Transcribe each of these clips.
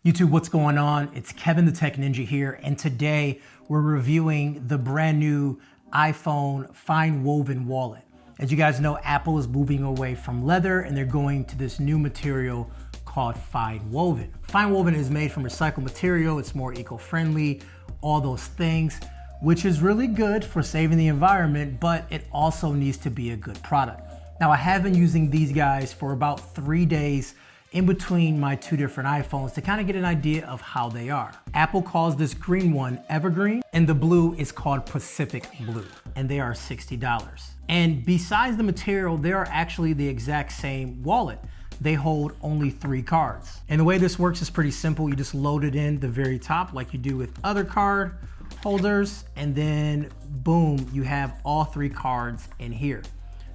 YouTube, what's going on? It's Kevin the Tech Ninja here, and today we're reviewing the brand new iPhone FineWoven wallet. As you guys know, Apple is moving away from leather and they're going to this new material called FineWoven. FineWoven is made from recycled material, it's more eco-friendly, all those things, which is really good for saving the environment, but it also needs to be a good product. Now, I have been using these guys for about 3 days in between my two different iPhones to kind of get an idea of how they are. Apple calls this green one Evergreen, and the blue is called Pacific Blue, and they are $60. And besides the material, they are actually the exact same wallet. They hold only 3 cards. And the way this works is pretty simple. You just load it in the very top like you do with other card holders, and then boom, you have all 3 cards in here.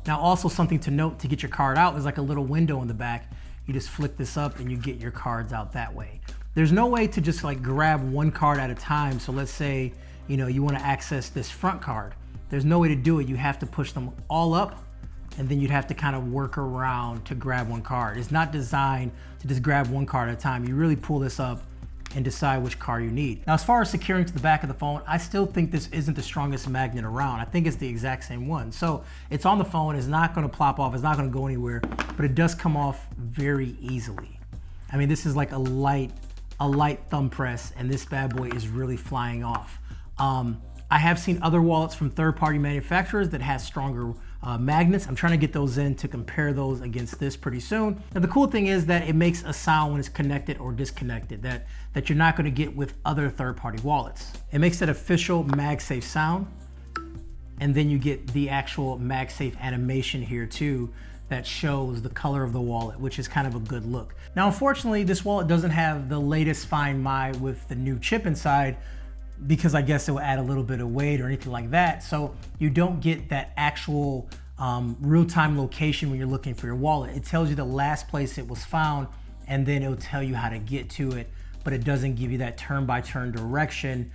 Now, also something to note, to get your card out, there's like a little window in the back. You just flick this up and you get your cards out that way. There's no way to just like grab one card at a time. So let's say, you want to access this front card. There's no way to do it. You have to push them all up, and then you'd have to kind of work around to grab one card. It's not designed to just grab one card at a time. You really pull this up and decide which card you need. Now, as far as securing to the back of the phone, I still think this isn't the strongest magnet around. I think it's the exact same one. So it's on the phone, it's not gonna plop off, it's not gonna go anywhere, but it does come off very easily. I mean, this is like a light thumb press, and this bad boy is really flying off. I have seen other wallets from third-party manufacturers that has stronger magnets. I'm trying to get those in to compare those against this pretty soon. Now, the cool thing is that it makes a sound when it's connected or disconnected that you're not going to get with other third-party wallets. It makes that official MagSafe sound, and then you get the actual MagSafe animation here too that shows the color of the wallet, which is kind of a good look. Now, unfortunately, this wallet doesn't have the latest Find My with the new chip inside, because I guess it will add a little bit of weight or anything like that. So you don't get that actual real-time location when you're looking for your wallet. It tells you the last place it was found, and then it'll tell you how to get to it, but it doesn't give you that turn-by-turn direction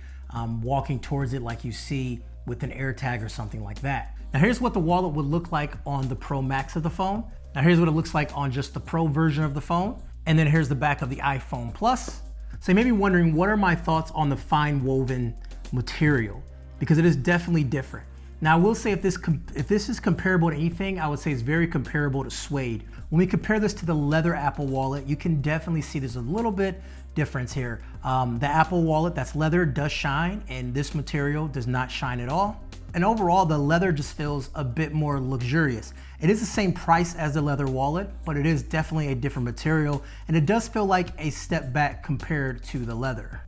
walking towards it like you see with an AirTag or something like that. Now, here's what the wallet would look like on the Pro Max of the phone. Now, here's what it looks like on just the Pro version of the phone. And then here's the back of the iPhone Plus. So you may be wondering, what are my thoughts on the FineWoven material? Because it is definitely different. Now, I will say if this is comparable to anything, I would say it's very comparable to suede. When we compare this to the leather Apple wallet, you can definitely see there's a little bit difference here. The Apple wallet that's leather does shine, and this material does not shine at all. And overall, the leather just feels a bit more luxurious. It is the same price as the leather wallet, but it is definitely a different material, and it does feel like a step back compared to the leather.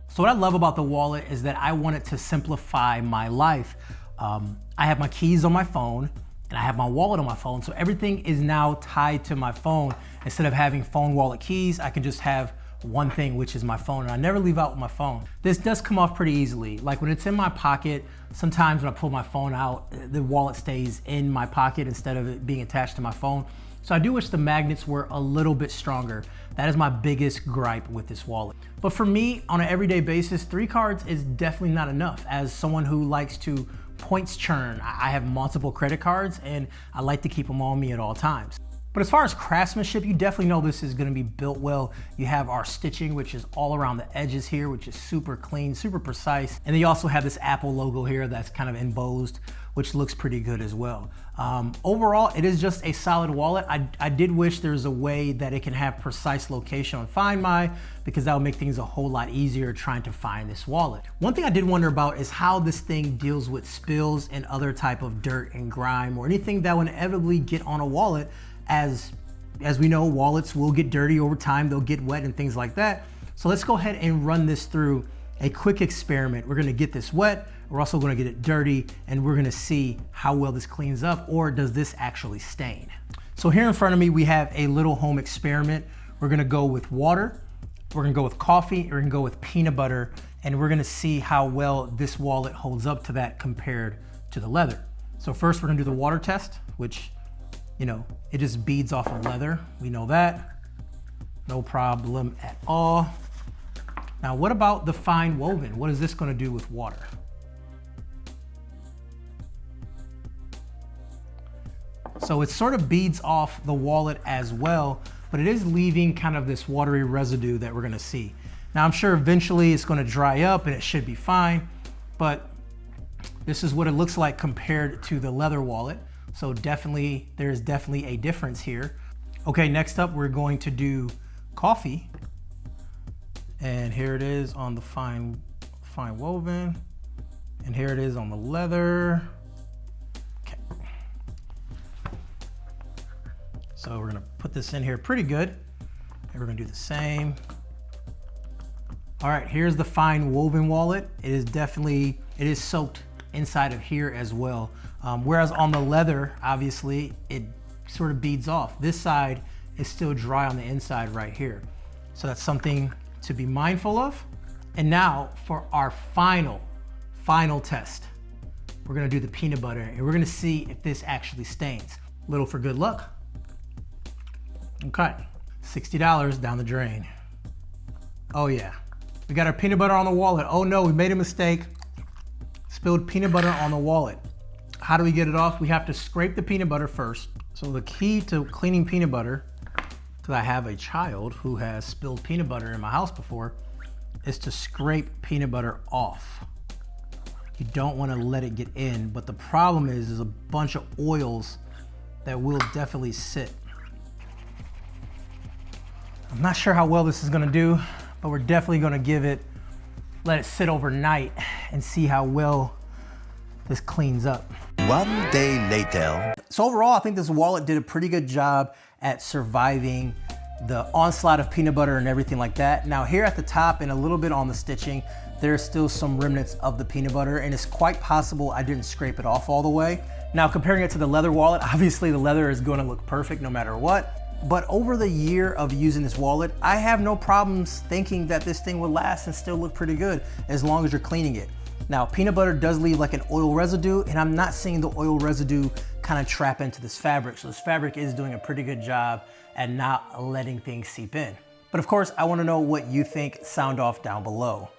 So what I love about the wallet is that I want it to simplify my life. I have my keys on my phone, and I have my wallet on my phone, so everything is now tied to my phone. Instead of having phone wallet keys, I can just have one thing, which is my phone, and I never leave out with my phone. This does come off pretty easily. Like when it's in my pocket, sometimes when I pull my phone out, the wallet stays in my pocket instead of it being attached to my phone. So I do wish the magnets were a little bit stronger. That is my biggest gripe with this wallet. But for me, on an everyday basis, 3 cards is definitely not enough. As someone who likes to points churn, I have multiple credit cards, and I like to keep them on me at all times. But as far as craftsmanship, you definitely know this is gonna be built well. You have our stitching, which is all around the edges here, which is super clean, super precise. And then you also have this Apple logo here that's kind of embossed, which looks pretty good as well. Overall, it is just a solid wallet. I did wish there was a way that it can have precise location on Find My, because that would make things a whole lot easier trying to find this wallet. One thing I did wonder about is how this thing deals with spills and other type of dirt and grime or anything that would inevitably get on a wallet. As we know, wallets will get dirty over time, they'll get wet and things like that. So let's go ahead and run this through a quick experiment. We're gonna get this wet, we're also gonna get it dirty, and we're gonna see how well this cleans up, or does this actually stain. So here in front of me, we have a little home experiment. We're gonna go with water, we're gonna go with coffee, we're gonna go with peanut butter, and we're gonna see how well this wallet holds up to that compared to the leather. So first we're gonna do the water test, which it just beads off of leather. We know that. No problem at all. Now, what about the FineWoven? What is this going to do with water? So it sort of beads off the wallet as well, but it is leaving kind of this watery residue that we're gonna see. Now I'm sure eventually it's gonna dry up and it should be fine, but this is what it looks like compared to the leather wallet. So there's definitely a difference here. Okay, next up we're going to do coffee. And here it is on the FineWoven. And here it is on the leather. Okay. So we're gonna put this in here pretty good. And we're gonna do the same. All right, here's the FineWoven wallet. It is soaked inside of here as well. Whereas on the leather, obviously, it sort of beads off. This side is still dry on the inside right here. So that's something to be mindful of. And now for our final test. We're gonna do the peanut butter and we're gonna see if this actually stains. Little for good luck. Okay, $60 down the drain. Oh yeah, we got our peanut butter on the wallet. Oh no, we made a mistake. Spilled peanut butter on the wallet. How do we get it off? We have to scrape the peanut butter first. So the key to cleaning peanut butter, because I have a child who has spilled peanut butter in my house before, is to scrape peanut butter off. You don't want to let it get in, but the problem is there's a bunch of oils that will definitely sit. I'm not sure how well this is going to do, but we're definitely going to let it sit overnight and see how well this cleans up. One day later. So overall, I think this wallet did a pretty good job at surviving the onslaught of peanut butter and everything like that. Now here at the top and a little bit on the stitching, there's still some remnants of the peanut butter, and it's quite possible I didn't scrape it off all the way. Now comparing it to the leather wallet, obviously the leather is going to look perfect no matter what. But over the year of using this wallet, I have no problems thinking that this thing would last and still look pretty good as long as you're cleaning it. Now, peanut butter does leave like an oil residue, and I'm not seeing the oil residue kind of trap into this fabric. So this fabric is doing a pretty good job at not letting things seep in. But of course, I want to know what you think. Sound off down below.